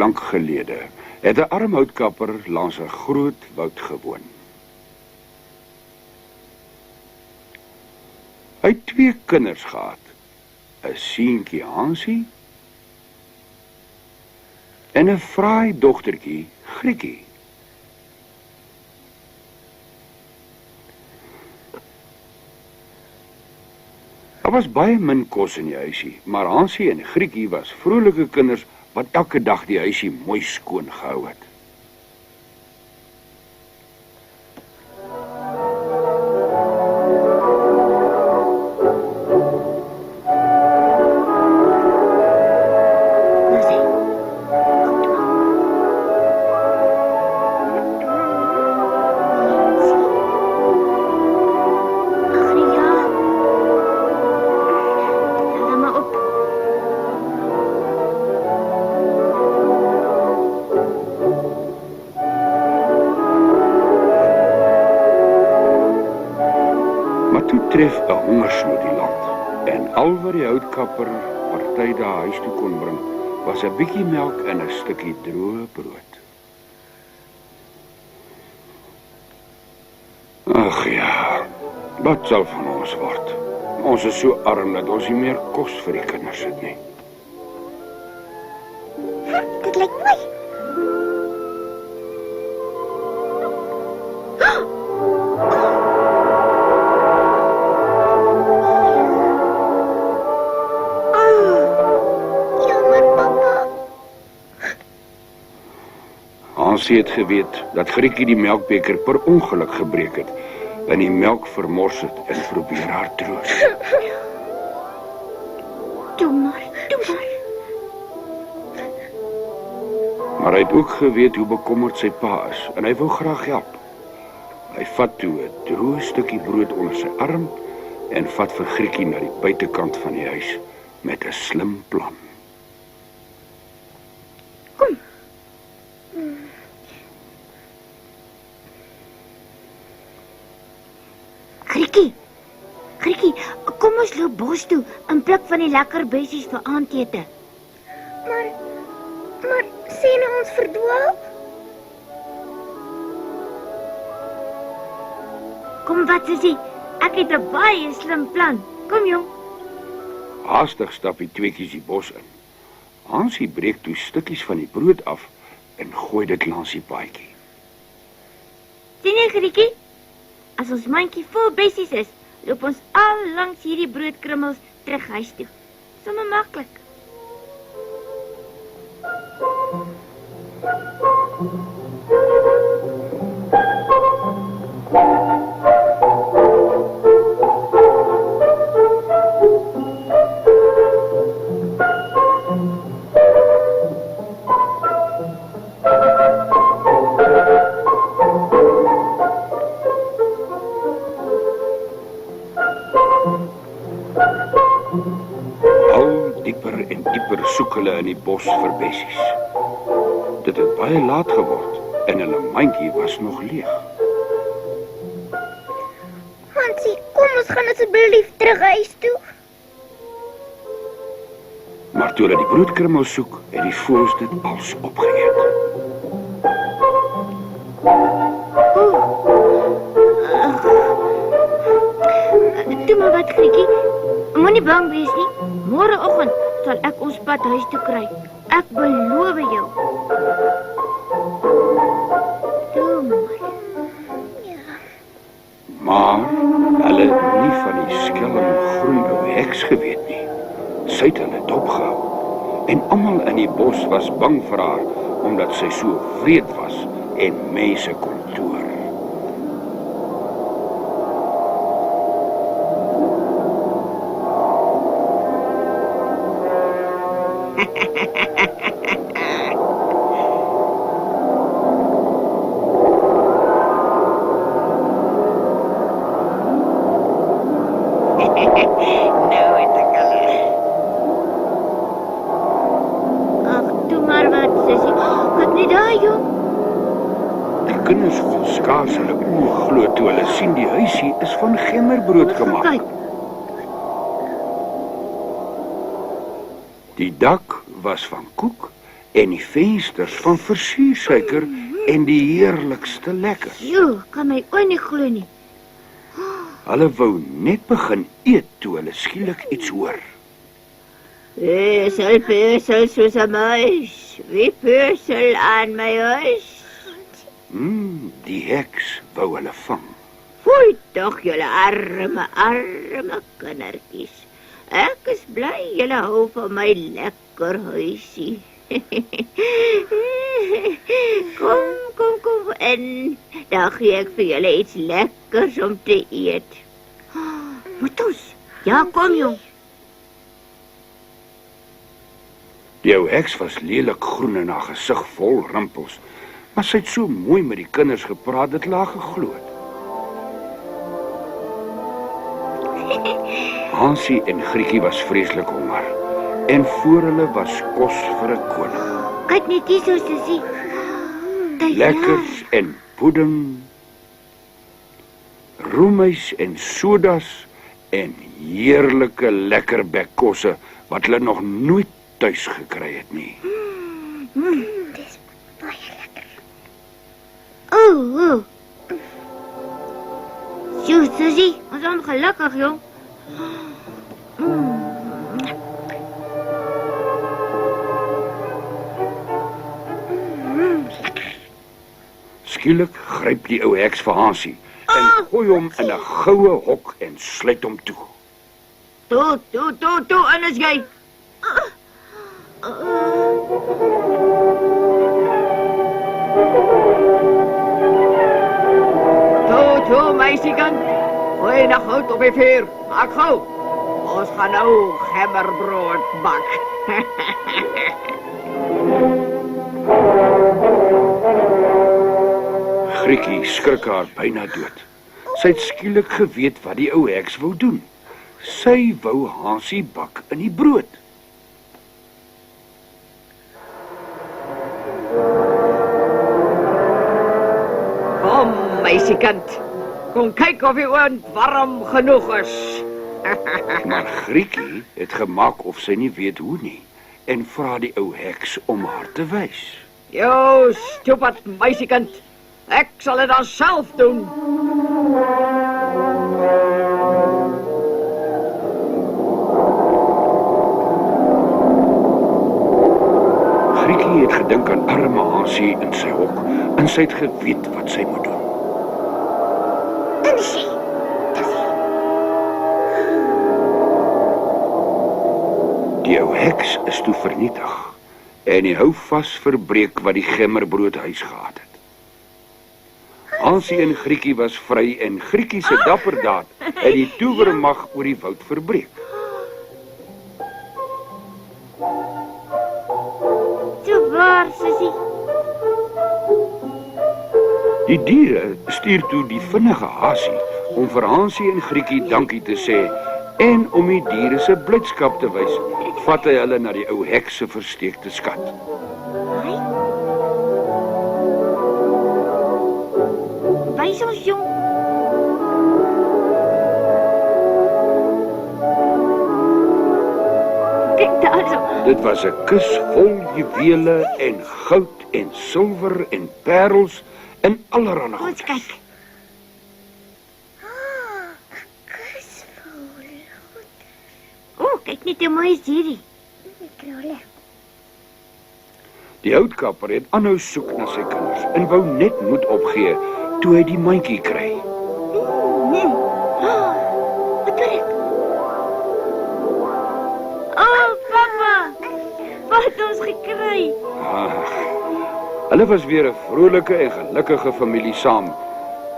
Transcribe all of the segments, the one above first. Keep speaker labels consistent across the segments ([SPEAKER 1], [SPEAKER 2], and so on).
[SPEAKER 1] lank gelede het 'n arm houtkapper langs 'n groot woud gewoon. Hy het 2 kinders gehad, 'n seentjie Hansie en 'n fraai dogtertjie Grietjie. Daar was baie min kos in die huisie, maar Hansie en Grietjie was vrolike kinders wat elke dag die huisie mooi skoon gehou het. Tref 'n hongersnood die land en al wat die houtkapper party daai huis toe kon bring, was 'n bietjie melk en 'n stukkie droë brood. Ag ja, wat sal van ons word? Ons is so arm dat ons nie meer kos vir die kinders het nie.
[SPEAKER 2] Dit lyk mooi.
[SPEAKER 1] Hansie het geweet dat Grietjie die melkbeker per ongeluk gebreek het en die melk vermors het en probeer haar troos.
[SPEAKER 2] Doe maar.
[SPEAKER 1] Maar hy het ook geweet hoe bekommerd sy pa is en hy wou graag help. Hy vat toe 'n droë stukkie brood onder sy arm en vat vir Grietjie na die buitekant van die huis met 'n slim plan.
[SPEAKER 2] Grietjie, kom ons loop bos toe en pluk van die lekker bessies vir aandete. Maar sien ons verdwaal? Kom wat sussie, ek het 'n baie slim plan. Kom jong.
[SPEAKER 1] Haastig stap die tweeetjies die bos in. Hansie breek toe stukkies van die brood af en gooi dit langs die paadjie.
[SPEAKER 2] Sien jy Grietjie? As ons mandjie vol bessies is, loop ons al langs hierdie broodkrummels terug huis toe. Sommige maklik.
[SPEAKER 1] Soek hulle in die bos vir bessies. Dit het baie laat geword en hulle mandjie was nog leeg.
[SPEAKER 2] Hansie, kom ons gaan asseblief terug huis toe.
[SPEAKER 1] Maar toe hulle die broodkrummel soek, het die voëls dit als opgeëet.
[SPEAKER 2] Doe maar wat, Grietjie. Moenie bang wees nie. Môreoggend sal ek ons pad huis toe kry. Ek beloof jou. Doe maar. Ja.
[SPEAKER 1] Maar hulle het nie van die skelm groen ou heks geweet nie. Sy het hulle dopgehou. En almal in die bos was bang vir haar omdat sy so wreed was en mense kon toer. Skaars hulle oë glo toe hulle sien die huisie is van gemmerbrood gemaak. Die dak was van koek en die vensters van versiersuiker en die heerlikste lekker.
[SPEAKER 2] Jo, kan my oë nie glo nie.
[SPEAKER 1] Hulle wou net begin eet toe hulle skielik iets hoor.
[SPEAKER 2] Peursel soos 'n muis. Wie peursel aan my huis?
[SPEAKER 1] Die heks wou hulle vang.
[SPEAKER 2] Foei tog, julle arme kindertjies. Ek is bly julle hou van my lekker huisie. Kom in. Dan gee ek vir julle iets lekkers om te eet. Moet ons? Ja, kom jong.
[SPEAKER 1] Die ou heks was lelik groen en haar gesig vol rimpels, maar sy het so mooi met die kinders gepraat dat hulle haar geglo het. Hansie en Grietjie was vreeslik honger en voor hulle was kos vir 'n koning.
[SPEAKER 2] Kyk net hier so, sussie.
[SPEAKER 1] Lekkers en pudding, roemuis en sodas en heerlike lekker bekkosse wat hulle nog nooit tuis gekry het nie.
[SPEAKER 2] Dis baie lekker. Oh. Sjoe, sussie, ons is gelukkig, jong.
[SPEAKER 1] Skielik gryp die ou heks vir Hansie en gooi hom in 'n goue hok en sluit hom toe.
[SPEAKER 2] Toe, en is jy? Toe, meisiekind. Gooi nog hout op die vuur. Maak gou. Ons gaan nou gemmerbrood bak.
[SPEAKER 1] Grietjie skrik haar byna dood. Sy het skielik geweet wat die ou heks wou doen. Sy wou Hansie bak in die brood.
[SPEAKER 2] Kom, meisiekind. Kom kyk of die oond warm genoeg is.
[SPEAKER 1] Maar Grietjie het gemaak of sy nie weet hoe nie en vra die ou heks om haar te wys.
[SPEAKER 2] Jou stupid meisiekind. Ek sal dit dan self doen.
[SPEAKER 1] Grietjie het gedink aan arme Hansie in sy hok en sy het geweet wat sy moet doen. Die ou heks is toe vernietig en die houvas verbreek wat die gemmerbrood huis gehad het. Hansie en Grietjie was vry en Grietjie se dapperdaad het die towermag oor die woud verbreek.
[SPEAKER 2] So waar, sussie.
[SPEAKER 1] Die diere stuur toe die vinnige Hasie om vir Hansie en Grietjie dankie te sê en om die diere se blydskap te wys, vat hy hulle na die ou heks se versteekte skat.
[SPEAKER 2] Wys ons, jong. Kyk daar so.
[SPEAKER 1] Dit was 'n kus vol juwele en goud en silwer en parels en allerlei goed.
[SPEAKER 2] Ons kyk. Kyk net hoe mooi is hierdie.
[SPEAKER 1] Die houtkapper het aanhou soek na sy kinders en wou net moed opgee toe hy die mandjie kry.
[SPEAKER 2] Wat doen ek? Oh, papa! Wat het ons gekry?
[SPEAKER 1] Hulle was weer 'n vrolike en gelukkige familie saam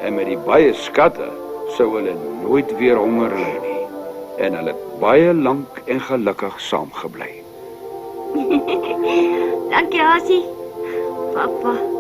[SPEAKER 1] en met die baie skatte sou hulle nooit weer honger ly nie. En hulle het baie lank en gelukkig saamgebly.
[SPEAKER 2] Dankie, Hasie. Papa.